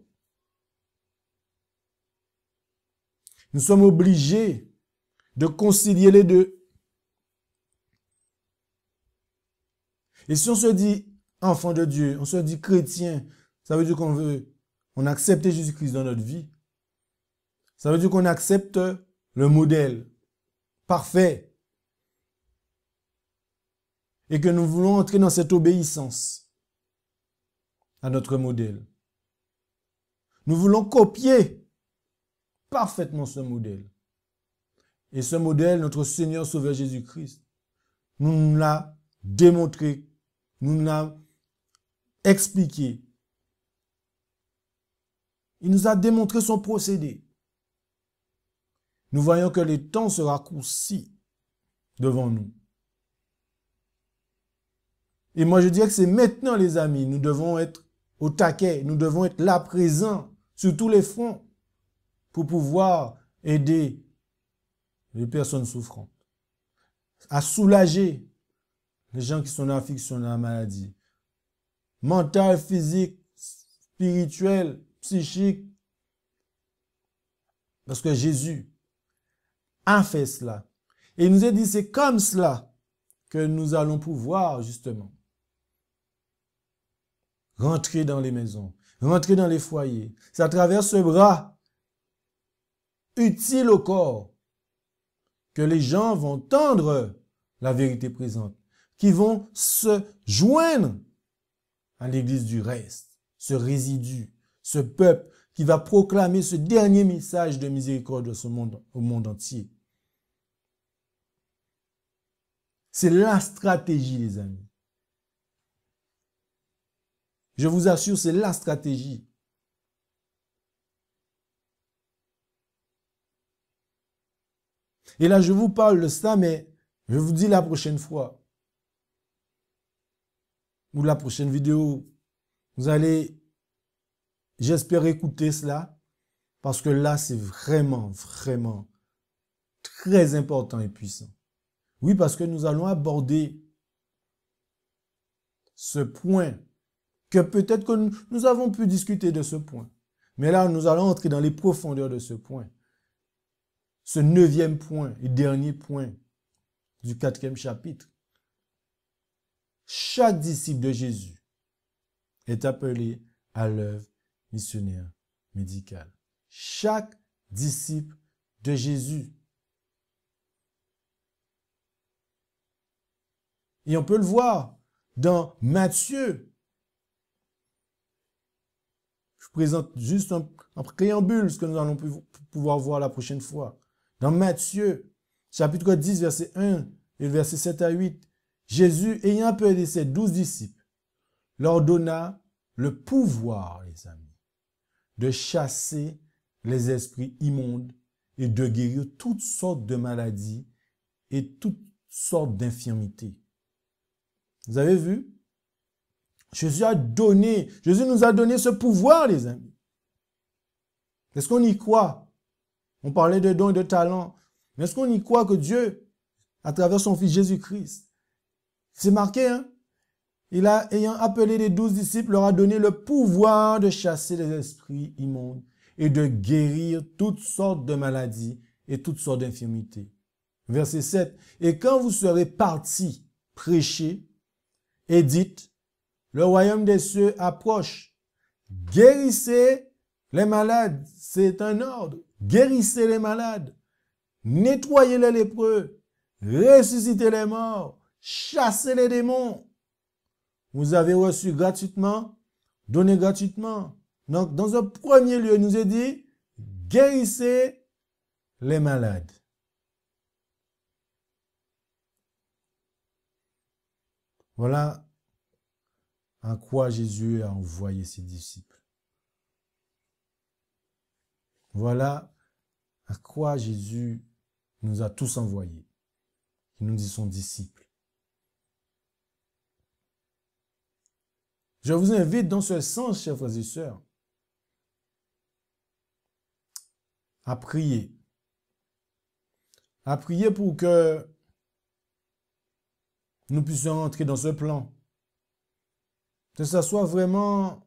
Nous sommes obligés de concilier les deux. Et si on se dit enfant de Dieu, on se dit chrétien, ça veut dire on accepte Jésus-Christ dans notre vie. Ça veut dire qu'on accepte le modèle parfait. Et que nous voulons entrer dans cette obéissance à notre modèle. Nous voulons copier parfaitement ce modèle. Et ce modèle, notre Seigneur Sauveur Jésus-Christ, nous l'a démontré, nous l'a expliqué. Il nous a démontré son procédé. Nous voyons que le temps se raccourcit devant nous. Et moi, je dirais que c'est maintenant, les amis, nous devons être au taquet, nous devons être là présents sur tous les fronts pour pouvoir aider les personnes souffrantes, à soulager les gens qui sont dans l'affliction, dans la maladie, mentale, physique, spirituelle, psychique. Parce que Jésus a fait cela. Et il nous a dit, c'est comme cela que nous allons pouvoir, justement, rentrer dans les maisons, rentrer dans les foyers. C'est à travers ce bras utile au corps que les gens vont tendre la vérité présente, qui vont se joindre à l'église du reste, ce résidu, ce peuple qui va proclamer ce dernier message de miséricorde au monde entier. C'est la stratégie, les amis. Je vous assure, c'est la stratégie. Et là, je vous parle de ça, mais je vous dis la prochaine fois, ou la prochaine vidéo, vous allez, j'espère, écouter cela, parce que là, c'est vraiment, vraiment très important et puissant. Oui, parce que nous allons aborder ce point, que peut-être que nous avons pu discuter de ce point, Mais là, nous allons entrer dans les profondeurs de ce point. Ce 9e point et dernier point du 4e chapitre. Chaque disciple de Jésus est appelé à l'œuvre missionnaire médicale. Chaque disciple de Jésus. Et on peut le voir dans Matthieu. Je présente juste un préambule, ce que nous allons pouvoir voir la prochaine fois. Dans Matthieu, chapitre 10, verset 1 et verset 7 à 8, Jésus, ayant appelé ses 12 disciples, leur donna le pouvoir, les amis, de chasser les esprits immondes et de guérir toutes sortes de maladies et toutes sortes d'infirmités. Vous avez vu? Jésus nous a donné ce pouvoir, les amis. Est-ce qu'on y croit? On parlait de dons et de talents. Mais est-ce qu'on y croit que Dieu, à travers son Fils Jésus-Christ, c'est marqué, hein? Ayant appelé les 12 disciples, leur a donné le pouvoir de chasser les esprits immondes et de guérir toutes sortes de maladies et toutes sortes d'infirmités. Verset 7. Et quand vous serez partis prêcher et dites, le royaume des cieux approche, guérissez les malades. C'est un ordre. Guérissez les malades. Nettoyez les lépreux. Ressuscitez les morts. Chassez les démons. Vous avez reçu gratuitement, donnez gratuitement. Donc, dans un premier lieu, il nous est dit, guérissez les malades. Voilà à quoi Jésus a envoyé ses disciples. Voilà à quoi Jésus nous a tous envoyés. Il nous dit son disciple. Je vous invite dans ce sens, chers frères et sœurs, à prier. À prier pour que nous puissions entrer dans ce plan. Que ça soit vraiment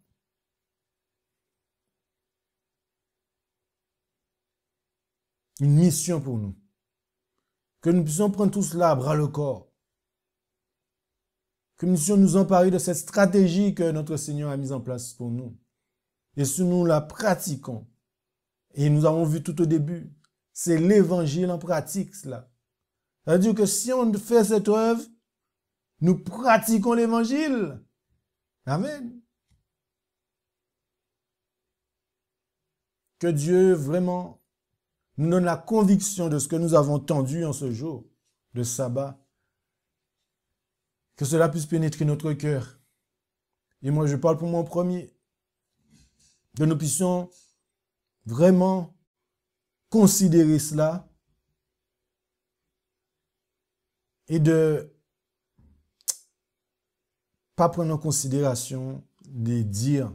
une mission pour nous. Que nous puissions prendre tout cela à bras le corps. Que nous puissions nous emparer de cette stratégie que notre Seigneur a mise en place pour nous. Et si nous la pratiquons, et nous avons vu tout au début, c'est l'évangile en pratique, cela. C'est-à-dire que si on fait cette œuvre, nous pratiquons l'évangile. Amen. Que Dieu vraiment nous donne la conviction de ce que nous avons entendu en ce jour de sabbat. Que cela puisse pénétrer notre cœur. Et moi, je parle pour mon premier. Que nous puissions vraiment considérer cela et de pas prendre en considération de dire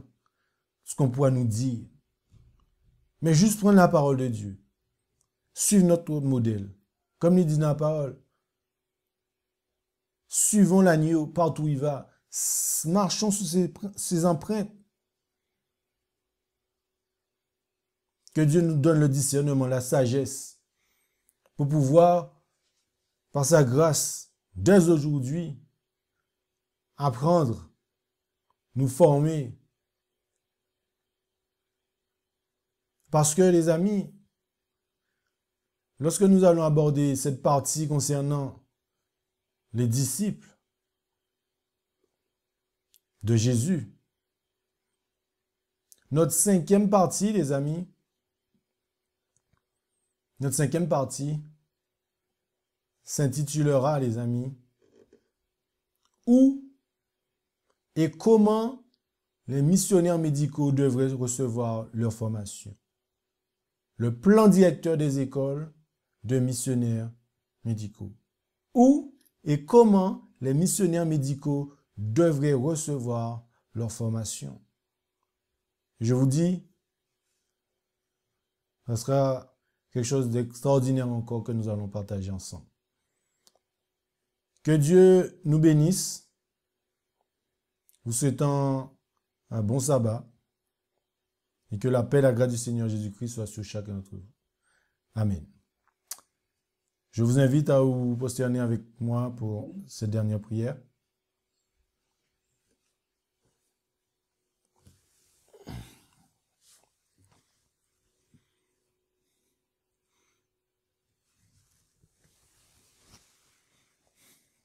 ce qu'on pourra nous dire, mais juste prendre la parole de Dieu. Suivre notre modèle. Comme il dit dans la parole, suivons l'agneau partout où il va. Marchons sous ses empreintes. Que Dieu nous donne le discernement, la sagesse, pour pouvoir, par sa grâce, dès aujourd'hui, apprendre, nous former. Parce que, les amis, lorsque nous allons aborder cette partie concernant les disciples de Jésus, notre 5e partie, les amis, notre 5e partie s'intitulera, les amis, où et comment les missionnaires médicaux devraient recevoir leur formation. Le plan directeur des écoles de missionnaires médicaux. Où et comment les missionnaires médicaux devraient recevoir leur formation. Je vous dis, ce sera quelque chose d'extraordinaire encore que nous allons partager ensemble. Que Dieu nous bénisse. Vous souhaitant un bon sabbat. Et que la paix et la grâce du Seigneur Jésus-Christ soient sur chacun d'entre vous. Amen. Je vous invite à vous prosterner avec moi pour cette dernière prière.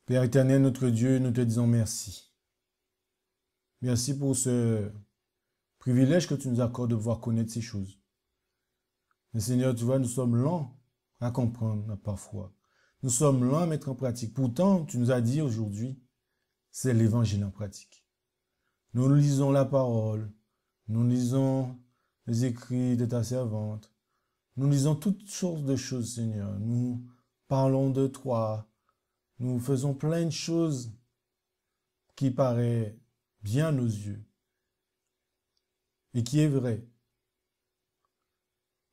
Père éternel, notre Dieu, nous te disons merci. Merci pour ce privilège que tu nous accordes de pouvoir connaître ces choses. Mais Seigneur, tu vois, nous sommes lents à comprendre parfois. Nous sommes lents à mettre en pratique. Pourtant, tu nous as dit aujourd'hui, c'est l'évangile en pratique. Nous lisons la parole, nous lisons les écrits de ta servante, nous lisons toutes sortes de choses, Seigneur. Nous parlons de toi, nous faisons plein de choses qui paraissent bien à nos yeux et qui est vrai.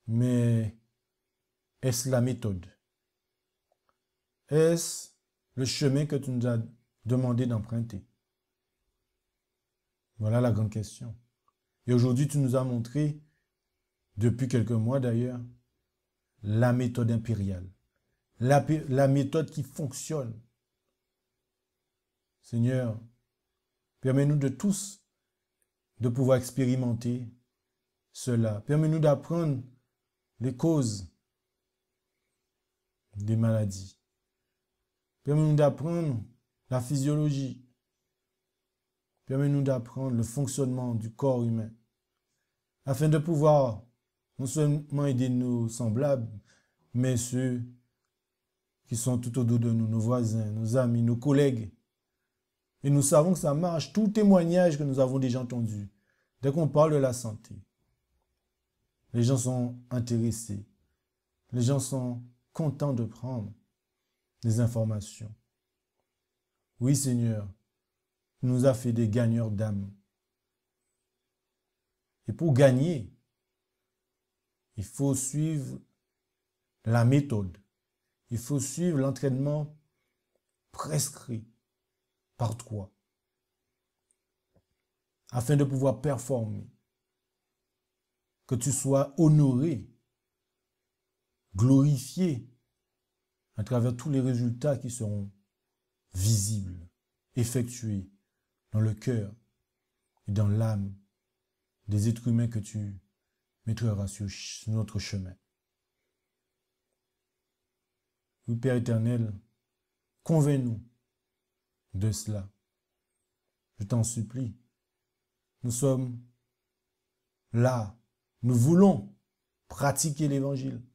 Mais est-ce la méthode? Est-ce le chemin que tu nous as demandé d'emprunter? Voilà la grande question. Et aujourd'hui, tu nous as montré, depuis quelques mois d'ailleurs, la méthode impériale. La méthode qui fonctionne. Seigneur, permets-nous de tous de pouvoir expérimenter cela. Permets-nous d'apprendre les causes des maladies. Permets-nous d'apprendre la physiologie. Permets-nous d'apprendre le fonctionnement du corps humain, afin de pouvoir non seulement aider nos semblables, mais ceux qui sont tout autour de nous, nos voisins, nos amis, nos collègues. Et nous savons que ça marche. Tout témoignage que nous avons déjà entendu, dès qu'on parle de la santé, les gens sont intéressés. Les gens sont contents de prendre des informations. Oui, Seigneur, tu nous as fait des gagneurs d'âme. Et pour gagner, il faut suivre la méthode. Il faut suivre l'entraînement prescrit par toi, afin de pouvoir performer, que tu sois honoré, glorifié à travers tous les résultats qui seront visibles, effectués dans le cœur et dans l'âme des êtres humains que tu mettras sur notre chemin. Oui, Père éternel, convainc-nous de cela. Je t'en supplie. Nous sommes là. Nous voulons pratiquer l'évangile.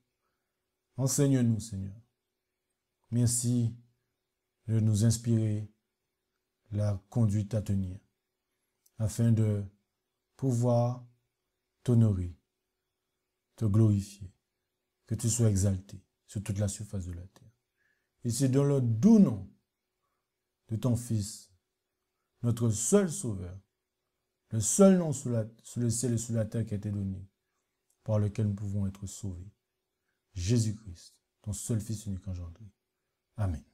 Enseigne-nous, Seigneur. Merci de nous inspirer la conduite à tenir, afin de pouvoir t'honorer, te glorifier, que tu sois exalté sur toute la surface de la terre. Et c'est dans le doux nom de ton Fils, notre seul Sauveur, le seul nom sous le ciel et sous la terre qui a été donné, par lequel nous pouvons être sauvés. Jésus-Christ, ton seul Fils unique engendré. Amen.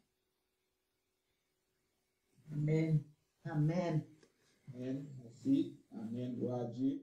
Amen. Amen. Amen. Merci. Amen. Gloire à Dieu.